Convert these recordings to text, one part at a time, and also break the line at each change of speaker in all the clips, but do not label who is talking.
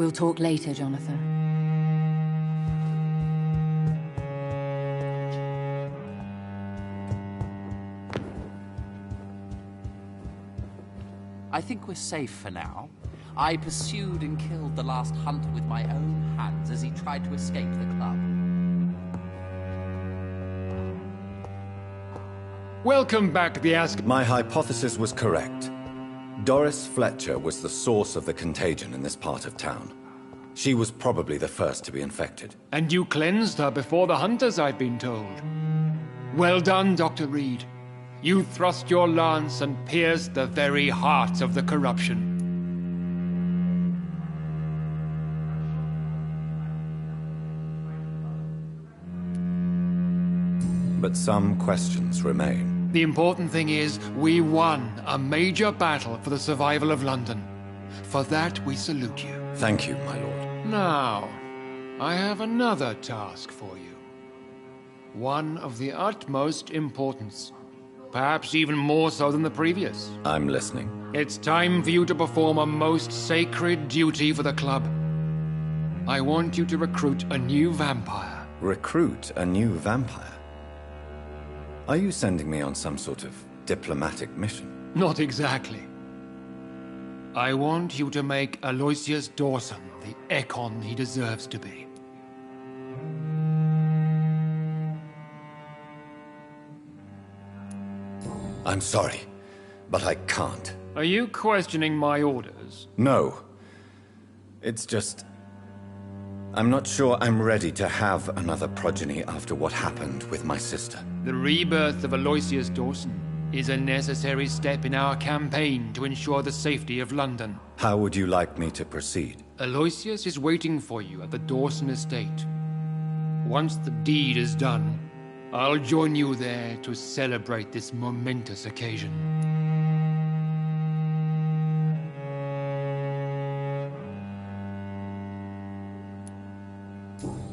We'll talk later, Jonathan.
I think we're safe for now. I pursued and killed the last hunter with my own hands as he tried to escape the club.
Welcome back, the Ask.
My hypothesis was correct. Doris Fletcher was the source of the contagion in this part of town. She was probably the first to be infected.
And you cleansed her before the hunters, I've been told. Well done, Dr. Reed. You thrust your lance and pierced the very heart of the corruption.
But some questions remain.
The important thing is, we won a major battle for the survival of London. For that, we salute you.
Thank you, my lord.
Now, I have another task for you. One of the utmost importance. Perhaps even more so than the previous.
I'm listening.
It's time for you to perform a most sacred duty for the club. I want you to recruit a new vampire.
Recruit a new vampire? Are you sending me on some sort of diplomatic mission?
Not exactly. I want you to make Aloysius Dawson the Econ he deserves to be.
I'm sorry, but I can't.
Are you questioning my orders?
No. It's just... I'm not sure I'm ready to have another progeny after what happened with my sister.
The rebirth of Aloysius Dawson is a necessary step in our campaign to ensure the safety of London.
How would you like me to proceed?
Aloysius is waiting for you at the Dawson estate. Once the deed is done, I'll join you there to celebrate this momentous occasion.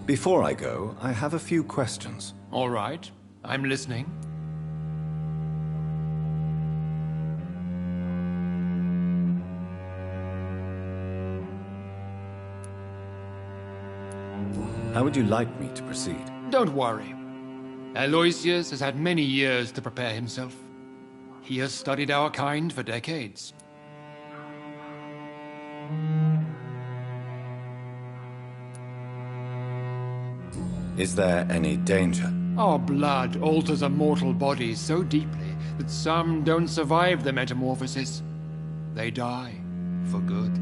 Before I go, I have a few questions.
All right, I'm listening.
How would you like me to proceed?
Don't worry. Aloysius has had many years to prepare himself. He has studied our kind for decades.
Is there any danger?
Our blood alters a mortal body so deeply that some don't survive the metamorphosis. They die for good.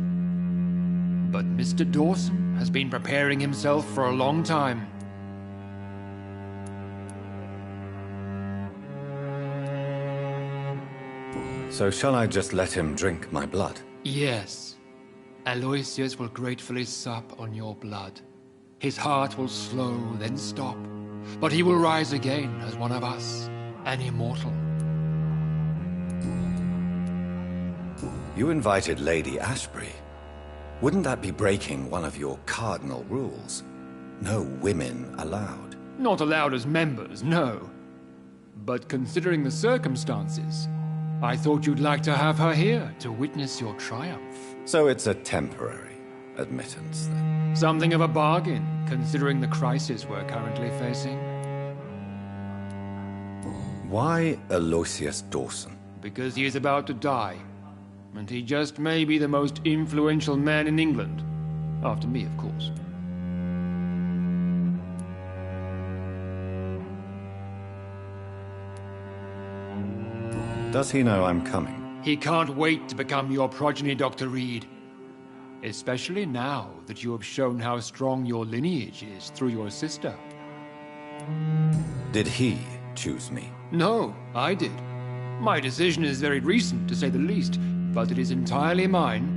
But Mr. Dawson has been preparing himself for a long time.
So shall I just let him drink my blood?
Yes. Aloysius will gratefully sup on your blood. His heart will slow, then stop. But he will rise again as one of us, an immortal.
You invited Lady Ashbury. Wouldn't that be breaking one of your cardinal rules? No women allowed.
Not allowed as members, no. But considering the circumstances, I thought you'd like to have her here to witness your triumph.
So it's a temporary admittance, then?
Something of a bargain, considering the crisis we're currently facing.
Why Aloysius Dawson?
Because he is about to die. And he just may be the most influential man in England. After me, of course.
Does he know I'm coming?
He can't wait to become your progeny, Dr. Reed. Especially now that you have shown how strong your lineage is through your sister.
Did he choose me?
No, I did. My decision is very recent, to say the least, but it is entirely mine.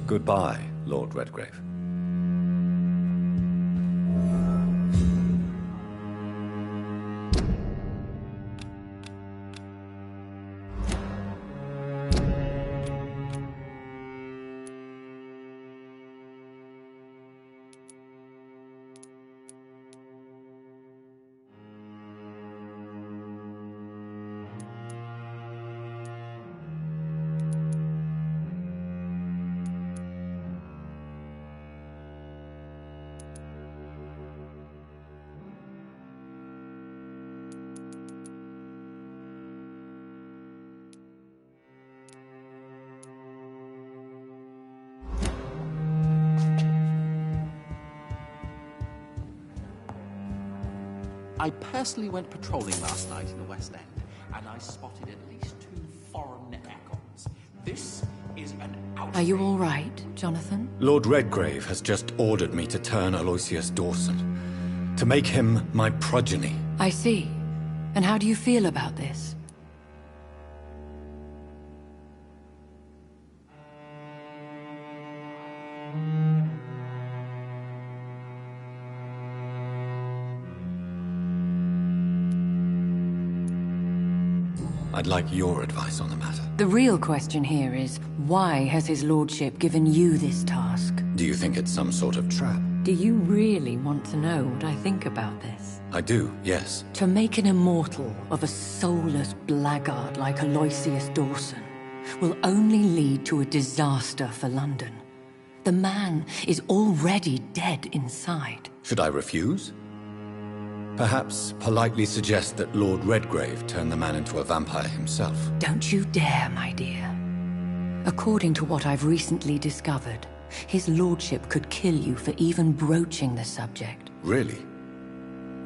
Goodbye, Lord Redgrave.
I personally went patrolling last night in the West End, and I spotted at least 2 foreign agons. This is an outrage.
Are you all right, Jonathan?
Lord Redgrave has just ordered me to turn Aloysius Dawson, to make him my progeny.
I see. And how do you feel about this?
I'd like your advice on the matter.
The real question here is, why has his lordship given you this task?
Do you think it's some sort of trap?
Do you really want to know what I think about this?
I do, yes.
To make an immortal of a soulless blackguard like Aloysius Dawson will only lead to a disaster for London. The man is already dead inside.
Should I refuse? Perhaps politely suggest that Lord Redgrave turn the man into a vampire himself.
Don't you dare, my dear. According to what I've recently discovered, his lordship could kill you for even broaching the subject.
Really?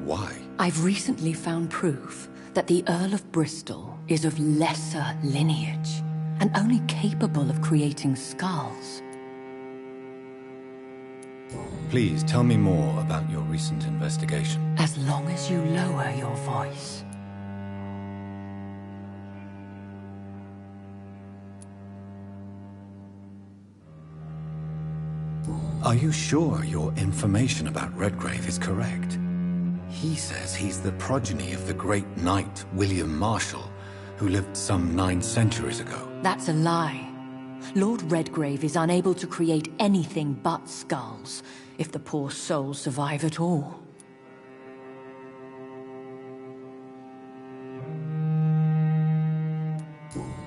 Why?
I've recently found proof that the Earl of Bristol is of lesser lineage and only capable of creating skulls.
Please tell me more about your recent investigation.
As long as you lower your voice.
Are you sure your information about Redgrave is correct? He says he's the progeny of the great knight William Marshall, who lived some 9 centuries ago.
That's a lie. Lord Redgrave is unable to create anything but skulls, if the poor souls survive at all.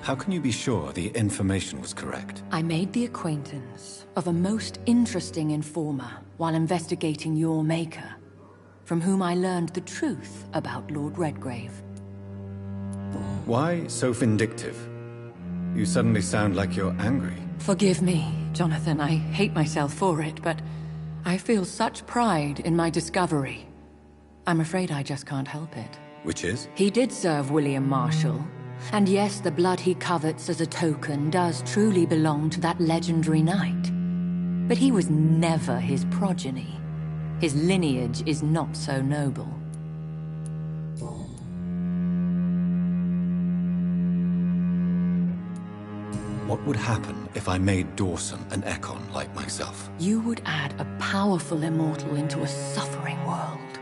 How can you be sure the information was correct?
I made the acquaintance of a most interesting informer while investigating your maker, from whom I learned the truth about Lord Redgrave.
Why so vindictive? You suddenly sound like you're angry.
Forgive me, Jonathan. I hate myself for it, but I feel such pride in my discovery. I'm afraid I just can't help it.
Which is?
He did serve William Marshall. And yes, the blood he covets as a token does truly belong to that legendary knight. But he was never his progeny. His lineage is not so noble.
What would happen if I made Dawson an Ekon like myself?
You would add a powerful immortal into a suffering world.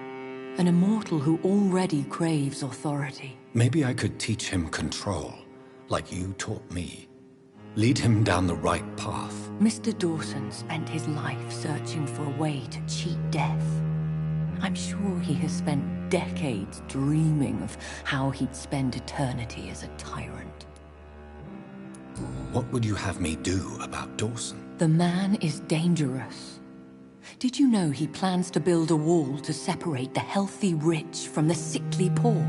An immortal who already craves authority.
Maybe I could teach him control, like you taught me. Lead him down the right path.
Mr. Dawson spent his life searching for a way to cheat death. I'm sure he has spent decades dreaming of how he'd spend eternity as a tyrant.
What would you have me do about Dawson?
The man is dangerous. Did you know he plans to build a wall to separate the healthy rich from the sickly poor?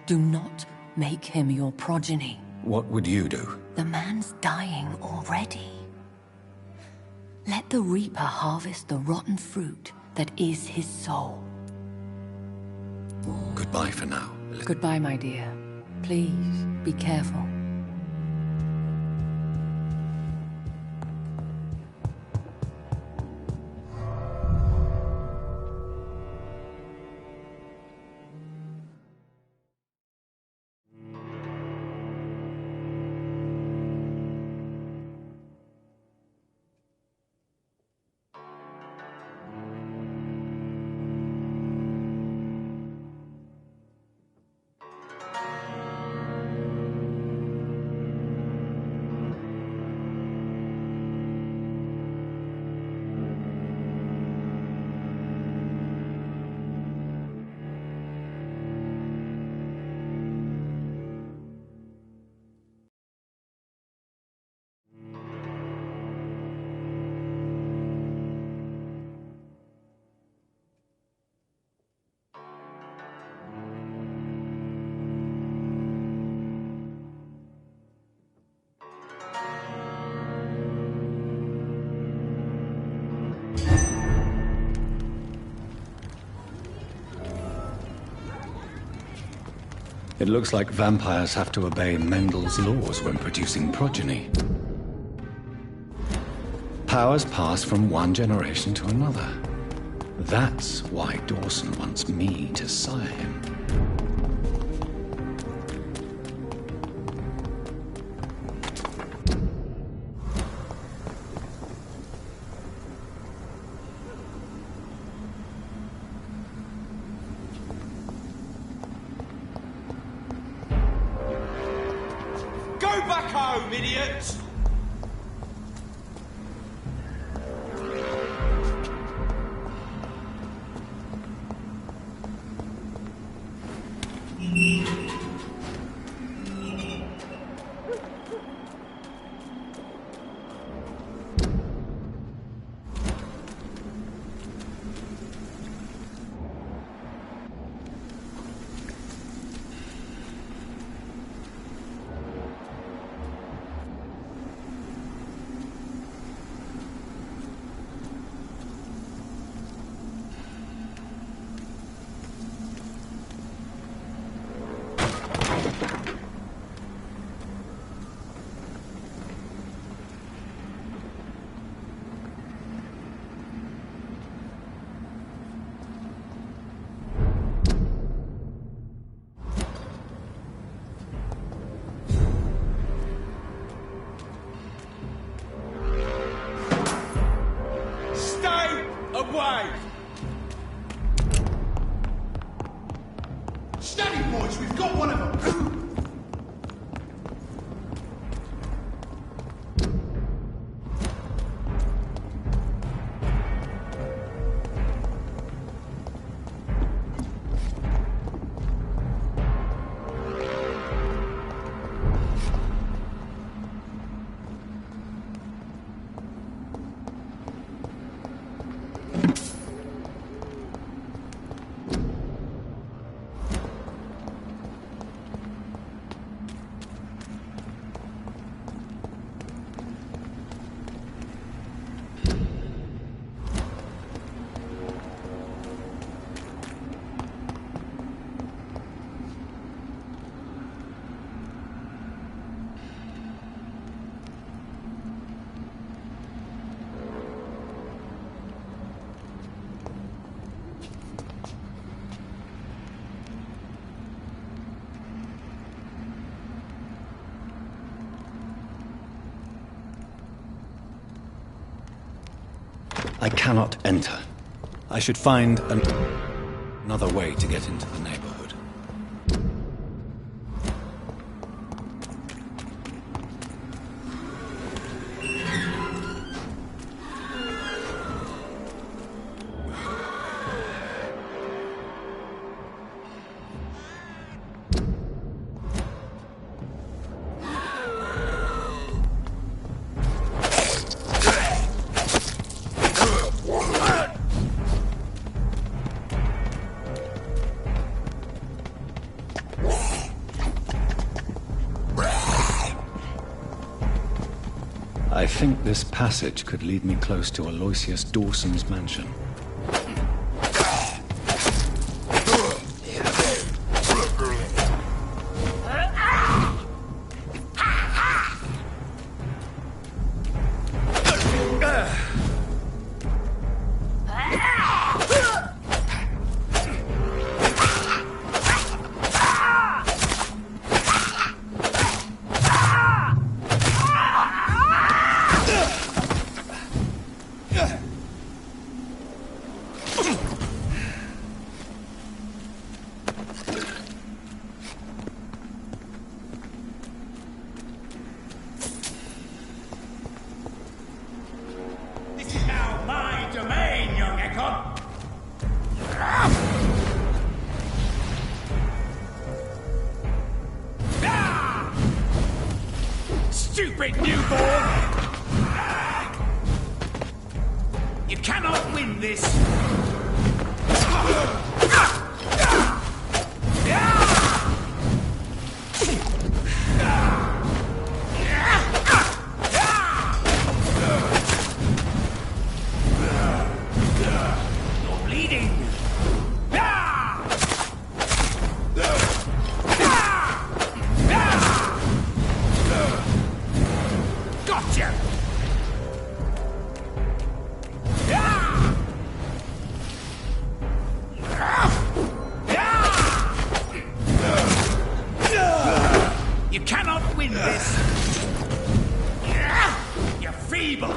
Do not make him your progeny.
What would you do?
The man's dying already. Let the reaper harvest the rotten fruit that is his soul.
Goodbye for now.
Goodbye, my dear. Please, be careful.
It looks like vampires have to obey Mendel's laws when producing progeny. Powers pass from one generation to another. That's why Dawson wants me to sire him.
Go back home, idiots! Away! Steady, boys, we've got one of them!
I cannot enter. I should find another way to get into the neighborhood. I think this passage could lead me close to Aloysius Dawson's mansion.
Stupid newborn! You cannot win this! You're bleeding! feeble!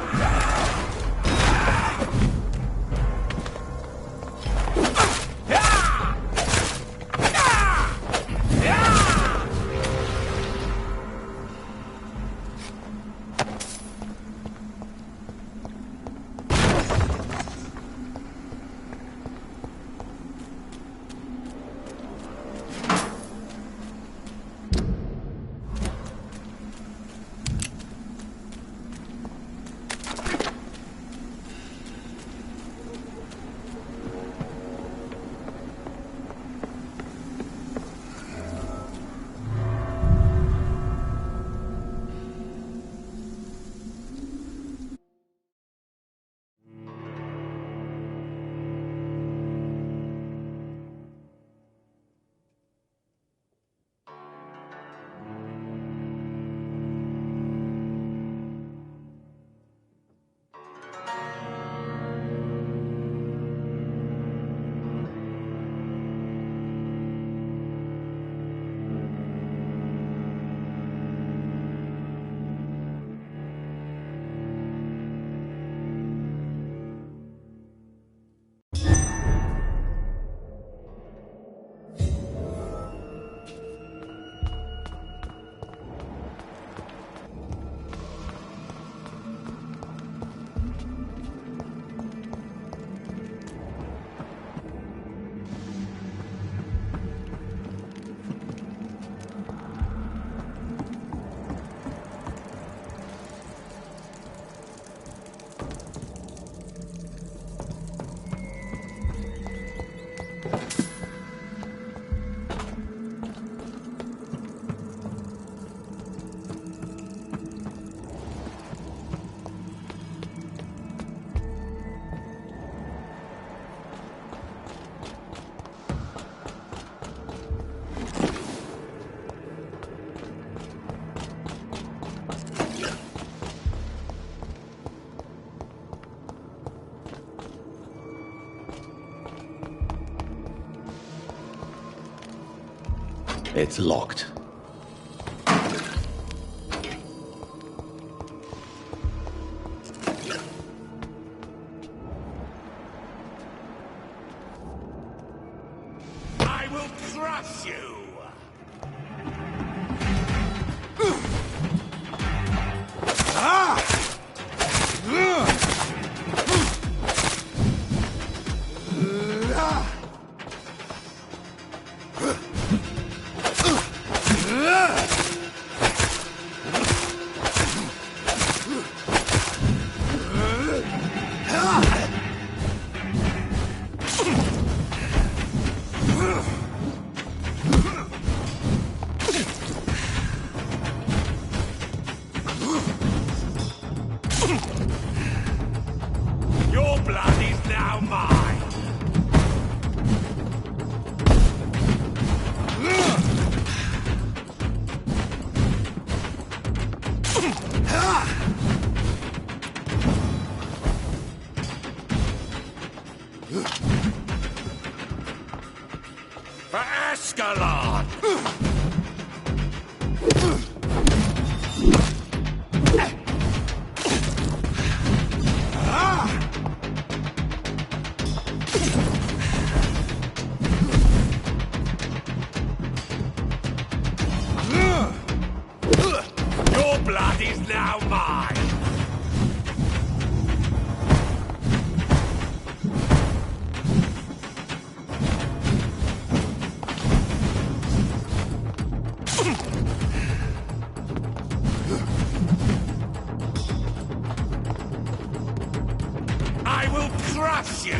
It's locked.
I will crush you! Your blood is now mine! For Ascalon! Your blood is now mine! I will crush you!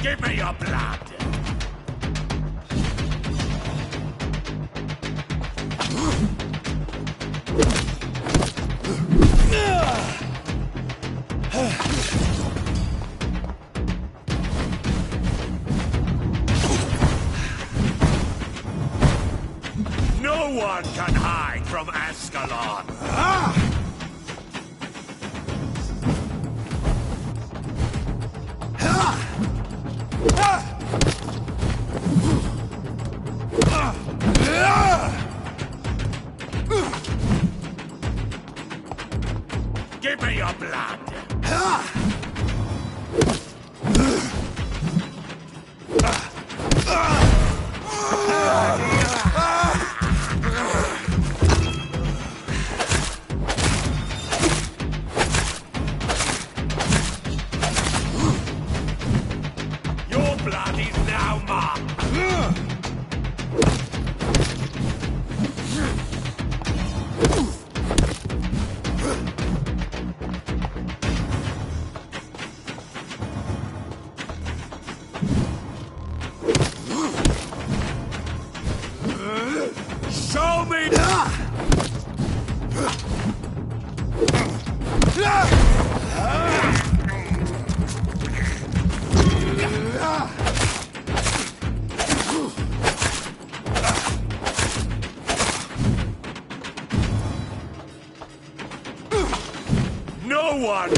Give me your blood! No No one can hide from Ascalon! Give me your blood! Your blood is now mine! Show me! No one!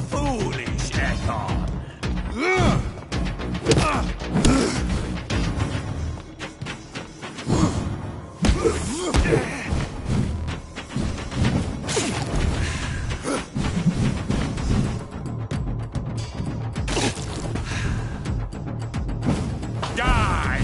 Foolish Ekon! Die!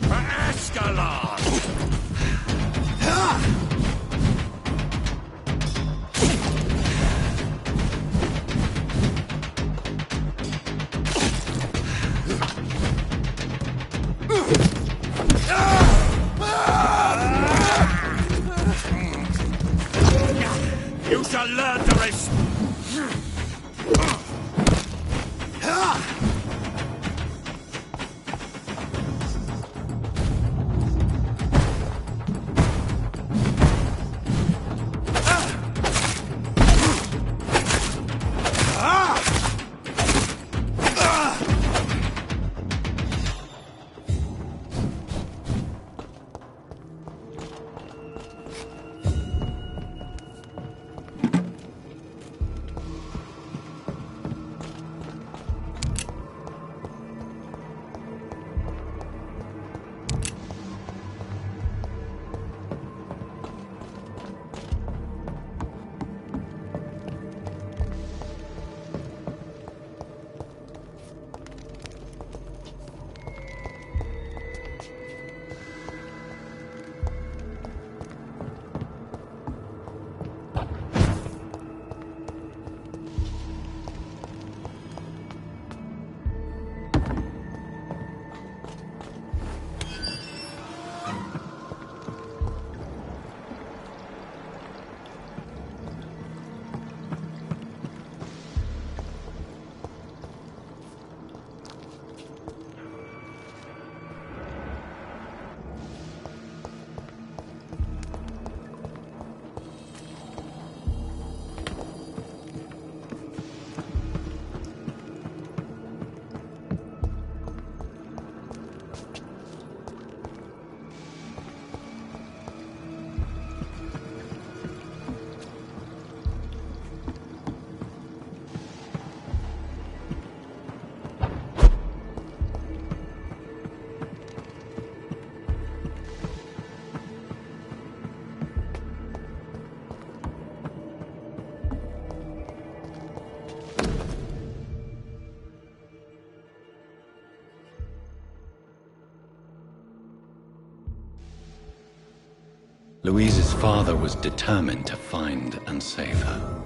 For Ascalon! You shall learn to
Louise's father was determined to find and save her.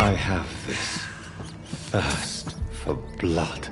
I have this thirst for blood.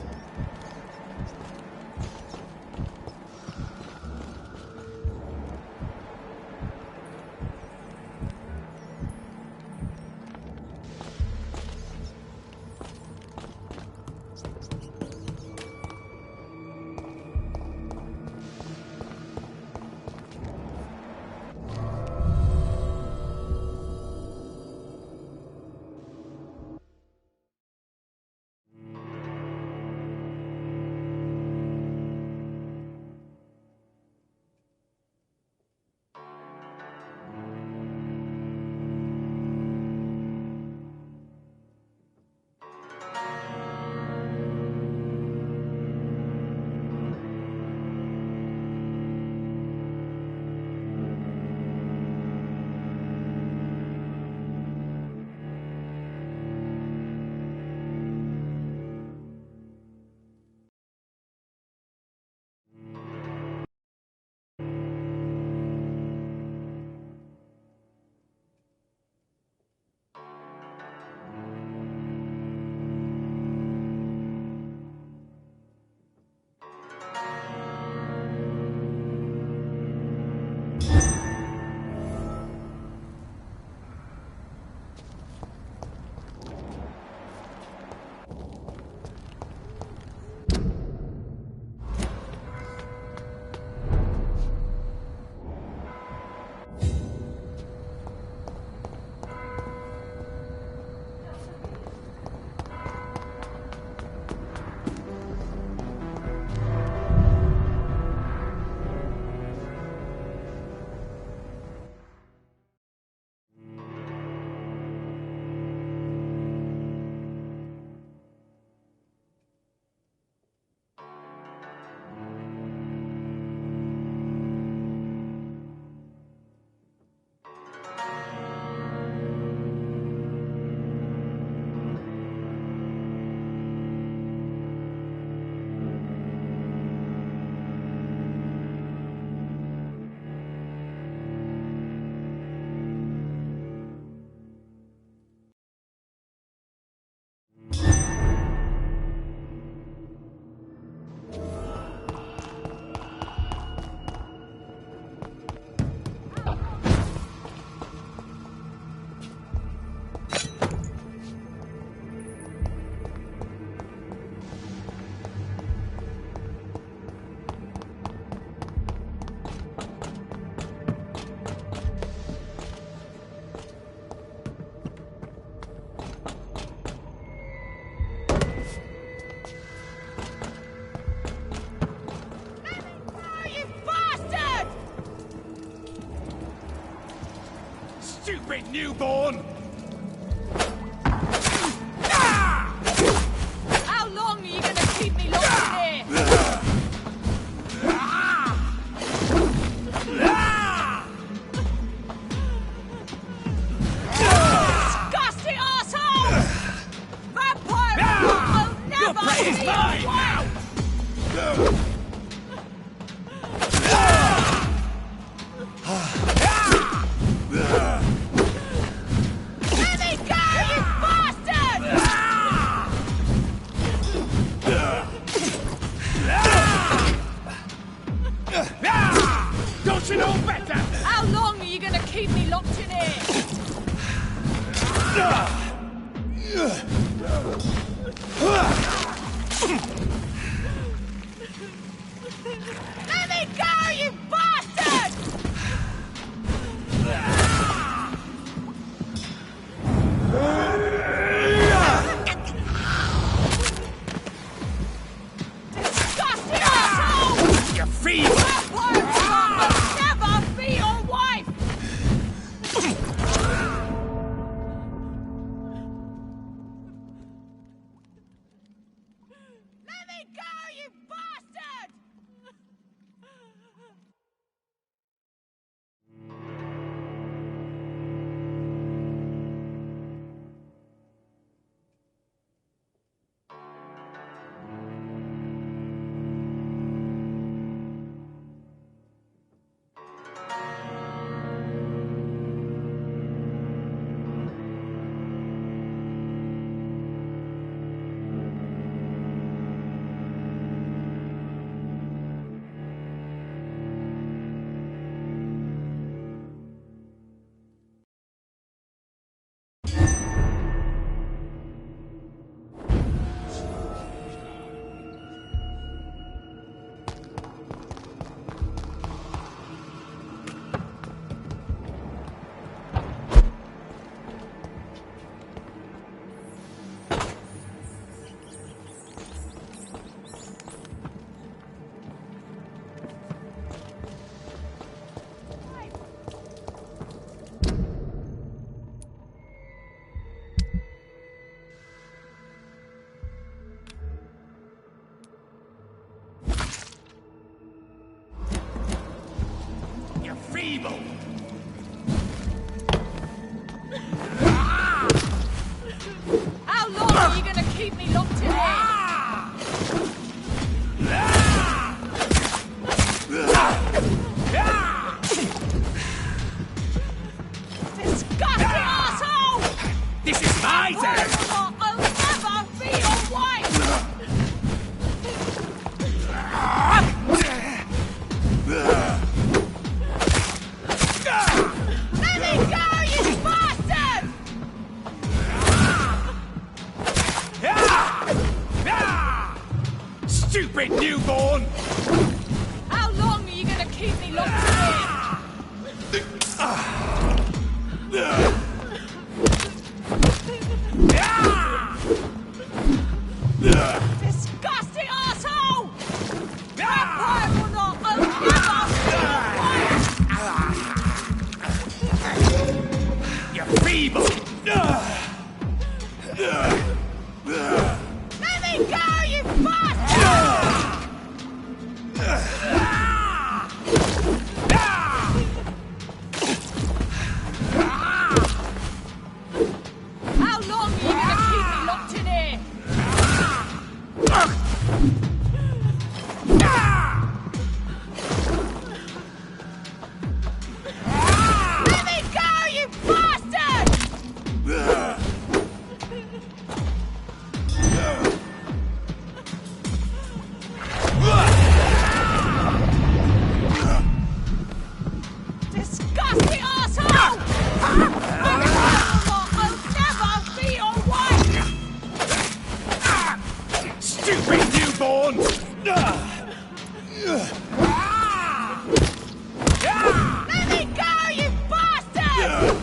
Stupid newborn!
How long are you going to keep me locked in here? Disgusting arsehole! Vampire will never be your wife! Let me go, you bastard!
Don't you know better?
How long are you going to keep me locked in here? Let me go, you bastard! Disgusting asshole!
You feed!
Vampire will never be your wife! Let me go, you bastard!
feeble!
How long are you gonna keep me locked in here? Disgusting asshole!
This is my turn!
I'll never be your wife! Let me go, you bastard!
Stupid newborn!
How long are you gonna keep me locked in here? Disgusting asshole! Vampire will not
You're feeble!
Let me go, you bastard! How long are you gonna keep me locked in here? Let me go, you bastard! Disgusting asshole! I'll never be your wife!
Stupid newborn!
Let me go, you bastard!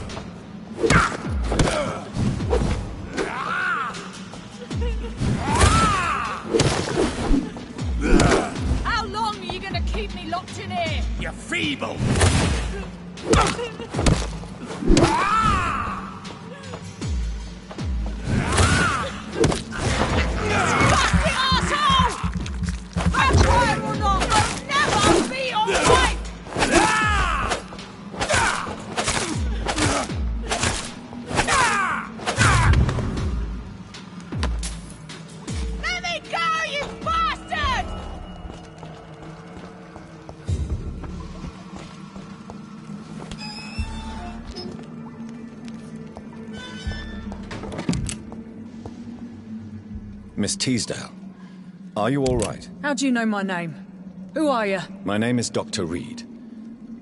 How long are you gonna keep me locked in here?
You're feeble!
Disgusting asshole! Vampire will not, I'll never be your wife! Let me go, you bastard!
Miss Teasdale, are you all right?
How do you know my name? Who are you?
My name is Dr. Reed.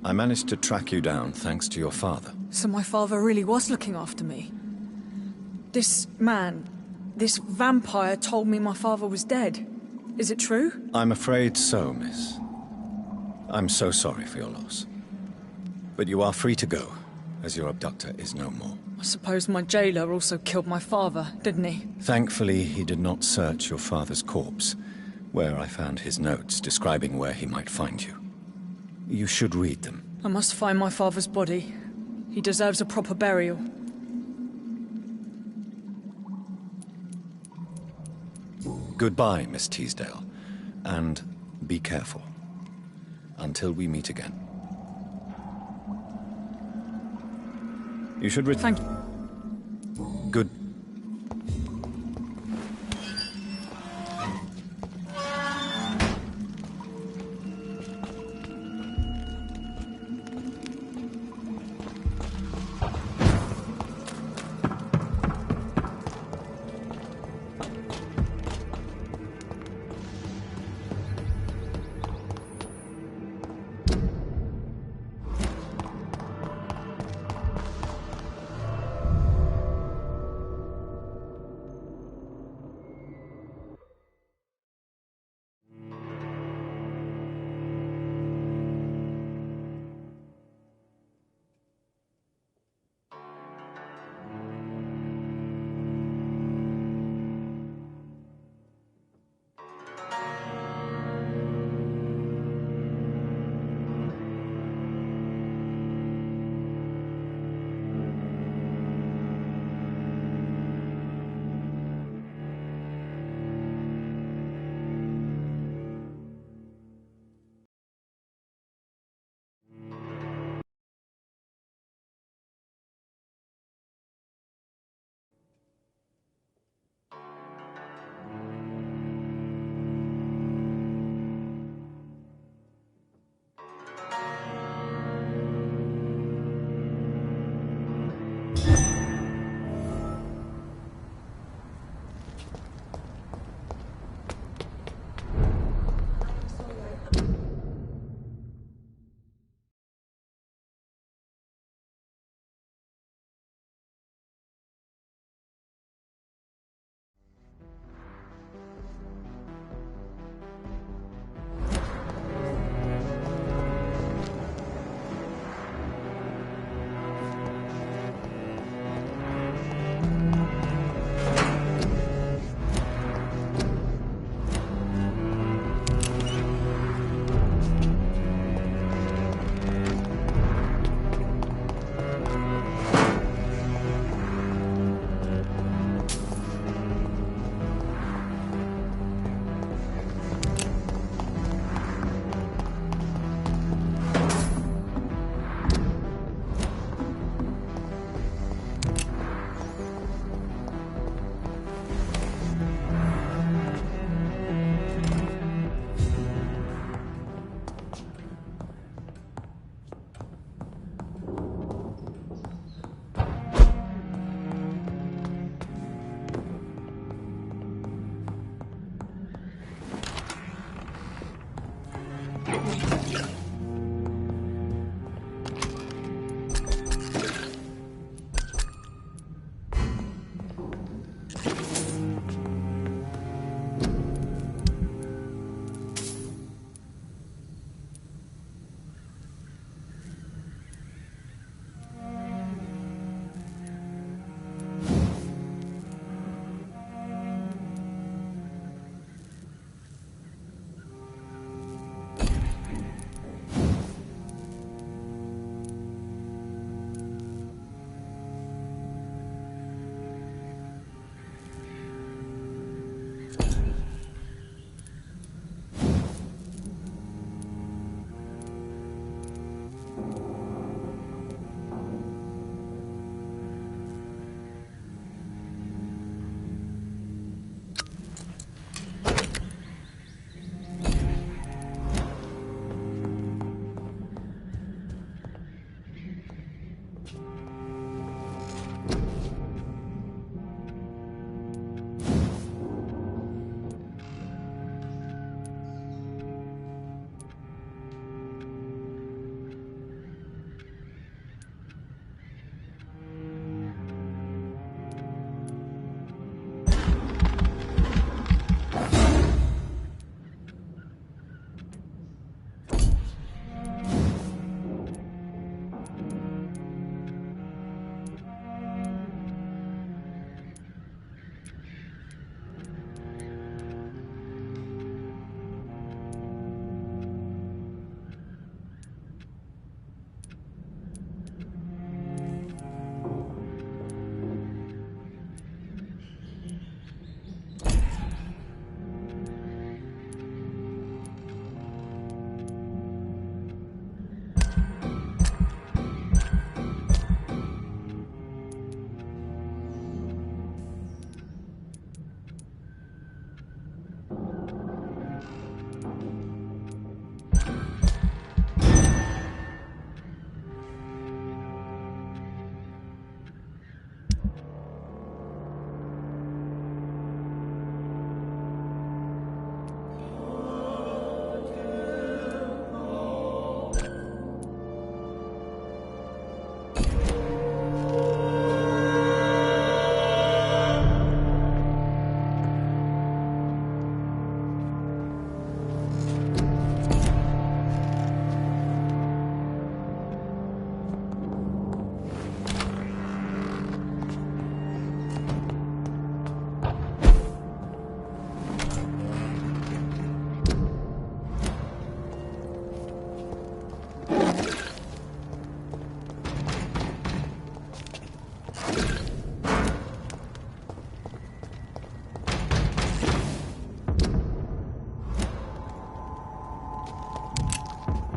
I managed to track you down thanks to your father.
So my father really was looking after me. This man, this vampire told me my father was dead. Is it true?
I'm afraid so, miss. I'm so sorry for your loss. But you are free to go, as your abductor is no more.
I suppose my jailer also killed my father, didn't he?
Thankfully, he did not search your father's corpse, where I found his notes describing where he might find you. You should read them.
I must find my father's body. He deserves a proper burial.
Goodbye, Miss Teasdale, and be careful. Until we meet again. You should
Thank you.
Good.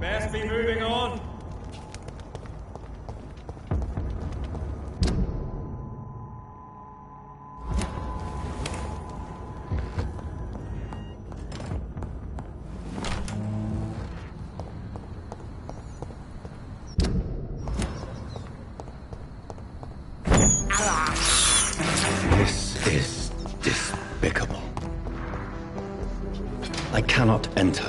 Best be moving on.
This is despicable. I cannot enter.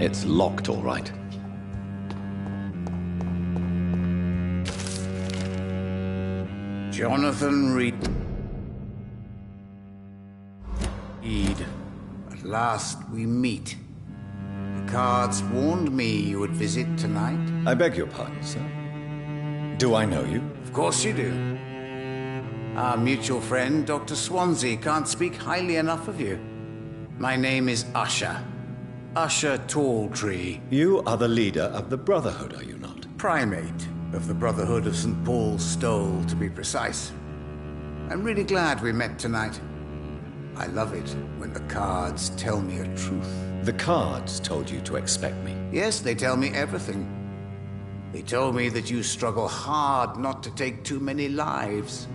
It's locked, all right.
Jonathan Reed. At last we meet. The cards warned me you would visit tonight.
I beg your pardon, sir. Do I know you?
Of course you do. Our mutual friend, Dr. Swansea, can't speak highly enough of you. My name is Usher. Usher Talltree.
You are the leader of the Brotherhood, are you not?
Primate of the Brotherhood of St. Paul's Stole, to be precise. I'm really glad we met tonight. I love it when the cards tell me a truth.
The cards told you to expect me.
Yes, they tell me everything. They told me that you struggle hard not to take too many lives.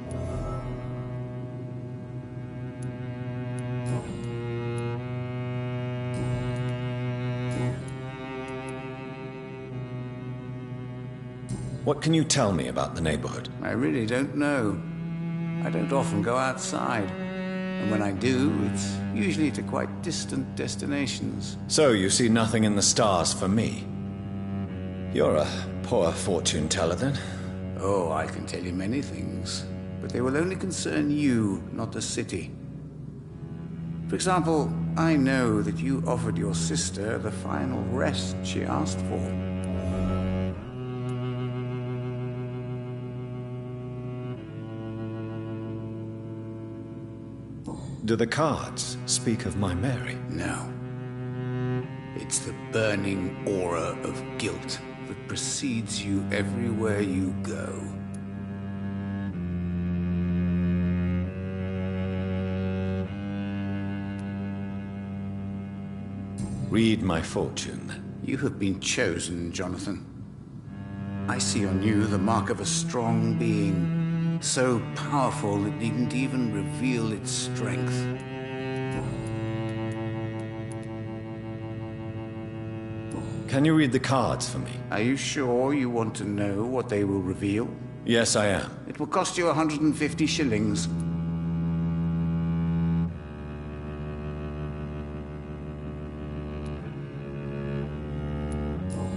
What can you tell me about the neighborhood?
I really don't know. I don't often go outside. And when I do, it's usually to quite distant destinations.
So you see nothing in the stars for me? You're a poor fortune teller, then?
Oh, I can tell you many things, but they will only concern you, not the city. For example, I know that you offered your sister the final rest she asked for.
Do the cards speak of my Mary?
No. It's the burning aura of guilt that precedes you everywhere you go.
Read my fortune, then.
You have been chosen, Jonathan. I see on you the mark of a strong being, so powerful it needn't even reveal its strength.
Can you read the cards for me?
Are you sure you want to know what they will reveal?
Yes, I am.
It will cost you 150 shillings.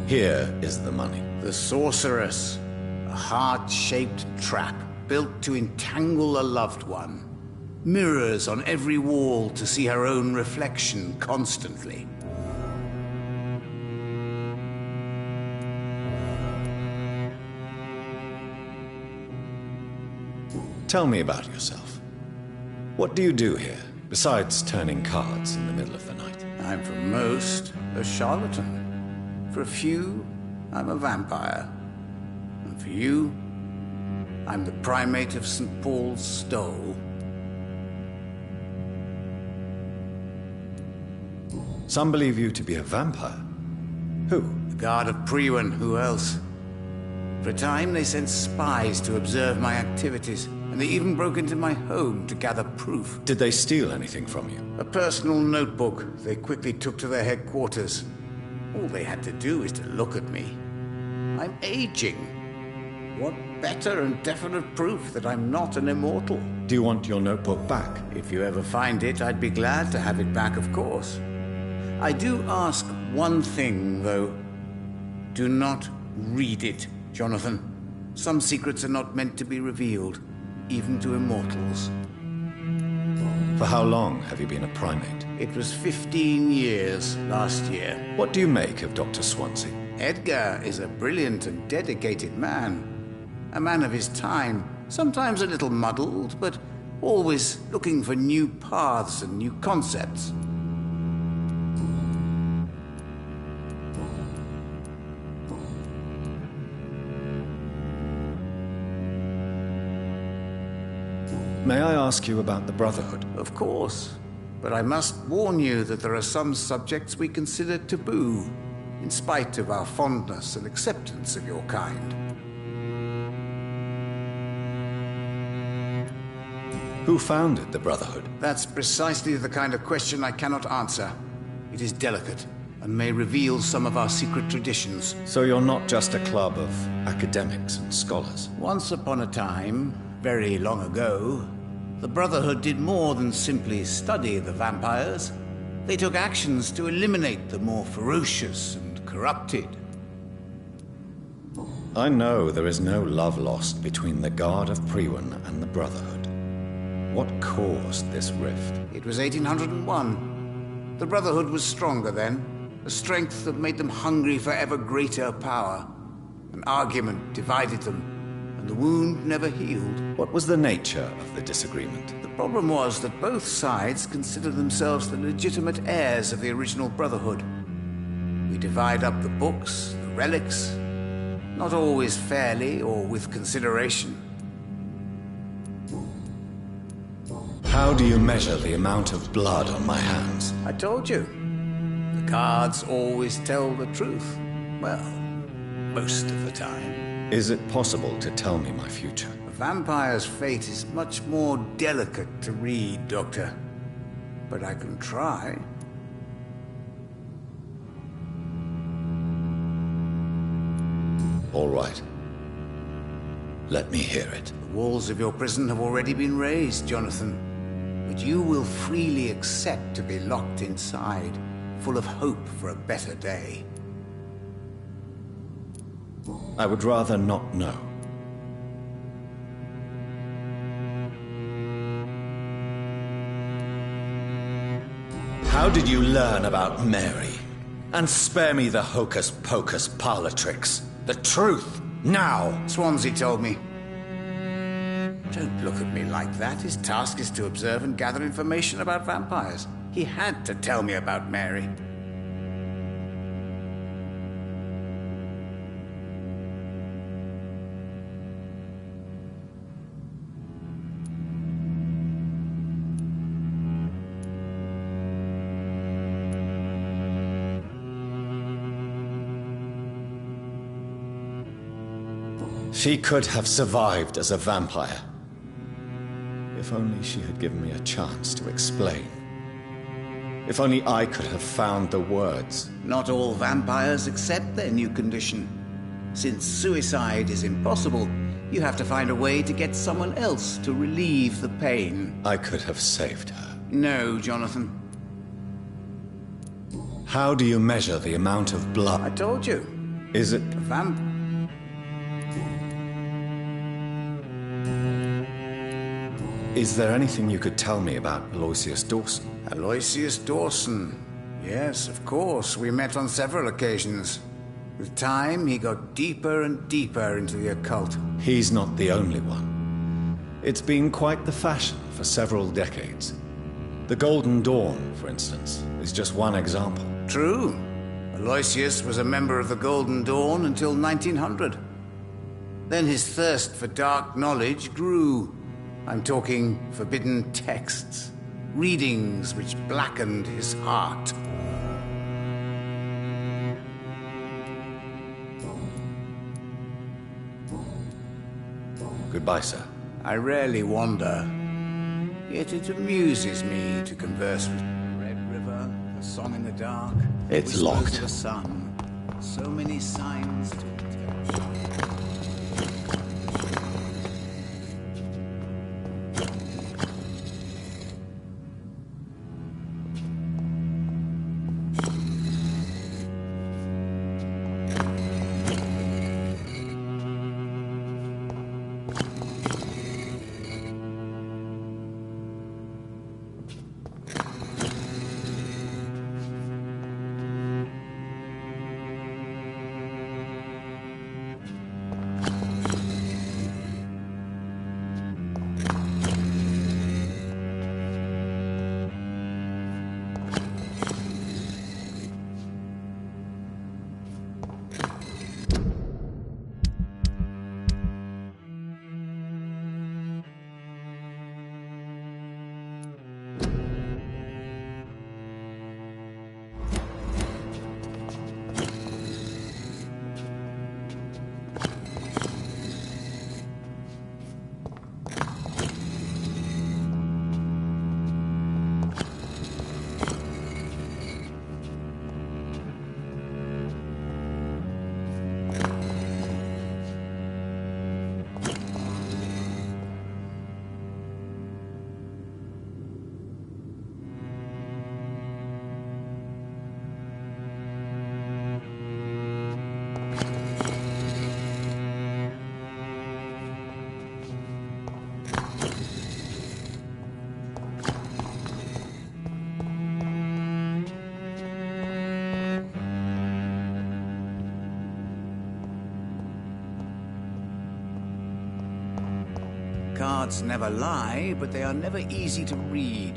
Here is the money.
The Sorceress. A heart-shaped trap built to entangle a loved one. Mirrors on every wall to see her own reflection constantly.
Tell me about yourself. What do you do here, besides turning cards in the middle of the night?
I'm for most a charlatan. For a few, I'm a vampire. And for you, I'm the primate of St. Paul's Stole.
Some believe you to be a vampire. Who?
The Guard of Priwen, who else? For a time, they sent spies to observe my activities, and they even broke into my home to gather proof.
Did they steal anything from you?
A personal notebook they quickly took to their headquarters. All they had to do is to look at me. I'm aging. What better and definite proof that I'm not an immortal?
Do you want your notebook back?
If you ever find it, I'd be glad to have it back, of course. I do ask one thing, though. Do not read it, Jonathan. Some secrets are not meant to be revealed, even to immortals.
For how long have you been a primate?
It was 15 years last year.
What do you make of Dr. Swansea?
Edgar is a brilliant and dedicated man. A man of his time, sometimes a little muddled, but always looking for new paths and new concepts.
May I ask you about the Brotherhood?
Of course. But I must warn you that there are some subjects we consider taboo, in spite of our fondness and acceptance of your kind.
Who founded the Brotherhood?
That's precisely the kind of question I cannot answer. It is delicate, and may reveal some of our secret traditions.
So you're not just a club of academics and scholars?
Once upon a time, very long ago, the Brotherhood did more than simply study the vampires. They took actions to eliminate the more ferocious and corrupted.
I know there is no love lost between the Guard of Priwen and the Brotherhood. What caused this rift?
It was 1801. The Brotherhood was stronger then, a strength that made them hungry for ever greater power. An argument divided them, and the wound never healed.
What was the nature of the disagreement?
The problem was that both sides considered themselves the legitimate heirs of the original Brotherhood. We divide up the books, the relics, not always fairly or with consideration.
How do you measure the amount of blood on my hands?
I told you. The cards always tell the truth. Well, most of the time.
Is it possible to tell me my future?
A vampire's fate is much more delicate to read, Doctor. But I can try.
All right. Let me hear it.
The walls of your prison have already been raised, Jonathan. But you will freely accept to be locked inside, full of hope for a better day.
I would rather not know. How did you learn about Mary? And spare me the hocus-pocus parlor tricks. The truth, now!
Swansea told me. Don't look at me like that. His task is to observe and gather information about vampires. He had to tell me about Mary.
She could have survived as a vampire. If only she had given me a chance to explain. If only I could have found the words.
Not all vampires accept their new condition. Since suicide is impossible, you have to find a way to get someone else to relieve the pain.
I could have saved her.
No, Jonathan.
How do you measure the amount of blood?
I told you.
Is it... Is there anything you could tell me about Aloysius Dawson?
Aloysius Dawson. Yes, of course. We met on several occasions. With time, he got deeper and deeper into the occult.
He's not the only one. It's been quite the fashion for several decades. The Golden Dawn, for instance, is just one example.
True. Aloysius was a member of the Golden Dawn until 1900. Then his thirst for dark knowledge grew. I'm talking forbidden texts, readings which blackened his heart.
Goodbye, sir.
I rarely wander, yet it amuses me to converse with Red River, a song in the dark.
It's
whispers
locked.
of the sun. So many signs to tell. Cards never lie, but they are never easy to read.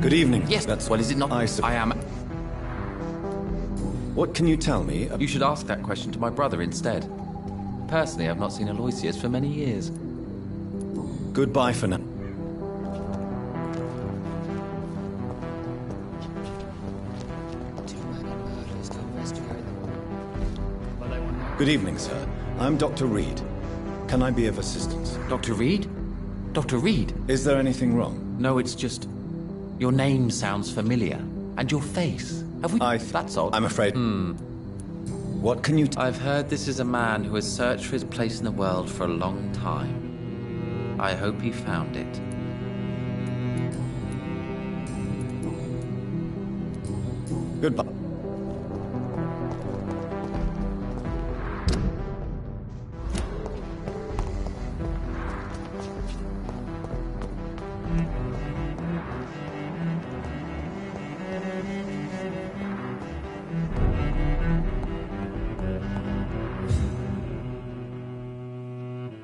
Good evening.
Yes,
That's
well, is it not? I am...
What can you tell me?
You should ask that question to my brother instead. Personally, I've not seen Aloysius for many years.
Goodbye for now. Good evening, sir. I'm Dr. Reed. Can I be of assistance?
Dr. Reed? Dr. Reed?
Is there anything wrong?
No, it's just... Your name sounds familiar. And your face. Have we... That's odd.
I'm afraid... What can you...
I've heard this is a man who has searched for his place in the world for a long time. I hope he found it.
Goodbye.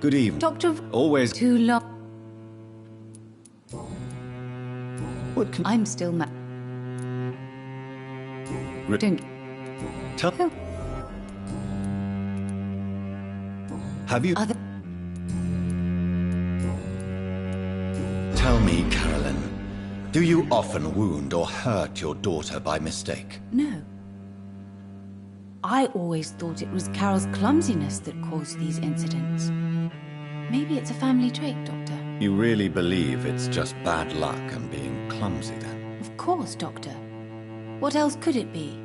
Good evening.
Doctor...
Always...
Too long.
What can...
I'm still Don't...
Tell... Have you...
Other...
Tell me, Carolyn, do you often wound or hurt your daughter by mistake?
No. I always thought it was Carol's clumsiness that caused these incidents. Maybe it's a family trait, Doctor.
You really believe it's just bad luck and being clumsy, then?
Of course, Doctor. What else could it be?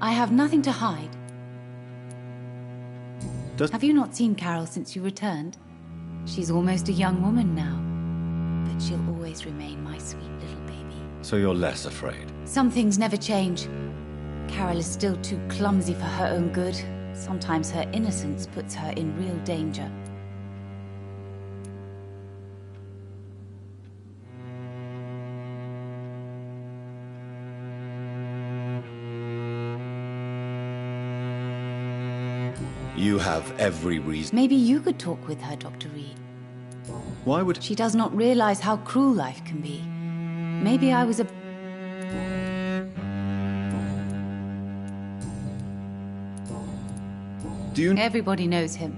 I have nothing to hide. Have you not seen Carol since you returned? She's almost a young woman now. But she'll always remain my sweet little baby.
So you're less afraid?
Some things never change. Carol is still too clumsy for her own good. Sometimes her innocence puts her in real danger.
You have every reason...
Maybe you could talk with her, Dr. Reed.
Why would...
She does not realize how cruel life can be. Maybe I was a...
Do you...
Everybody knows him.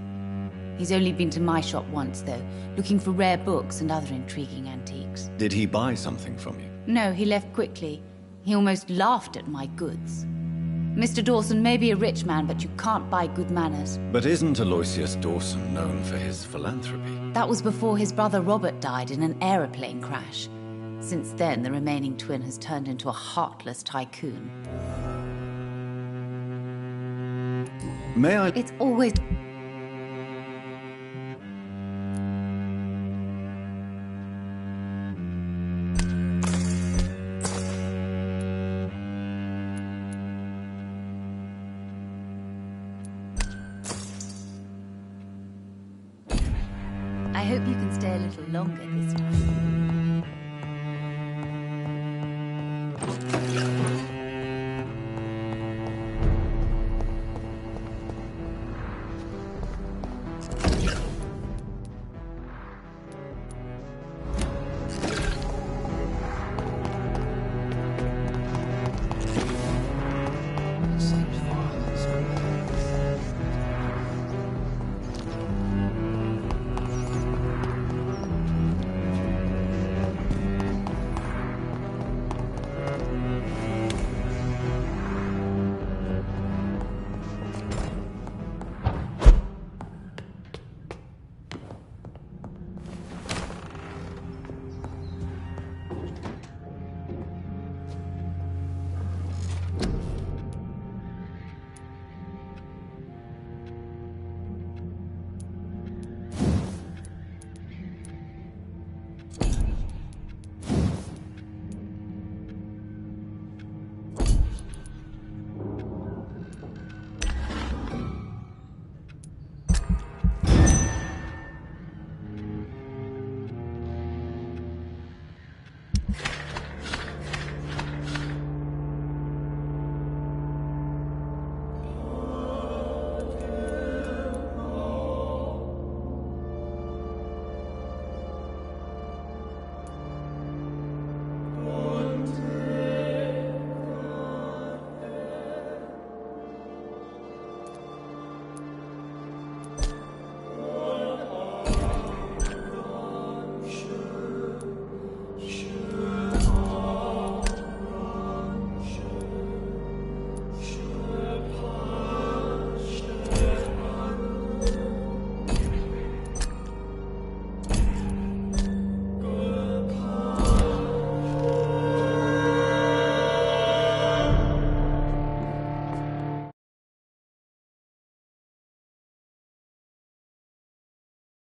He's only been to my shop once, though, looking for rare books and other intriguing antiques.
Did he buy something from you?
No, he left quickly. He almost laughed at my goods. Mr. Dawson may be a rich man, but you can't buy good manners.
But isn't Aloysius Dawson known for his philanthropy?
That was before his brother Robert died in an aeroplane crash. Since then, the remaining twin has turned into a heartless tycoon.
May I...
It's always... I hope you can stay a little longer this time.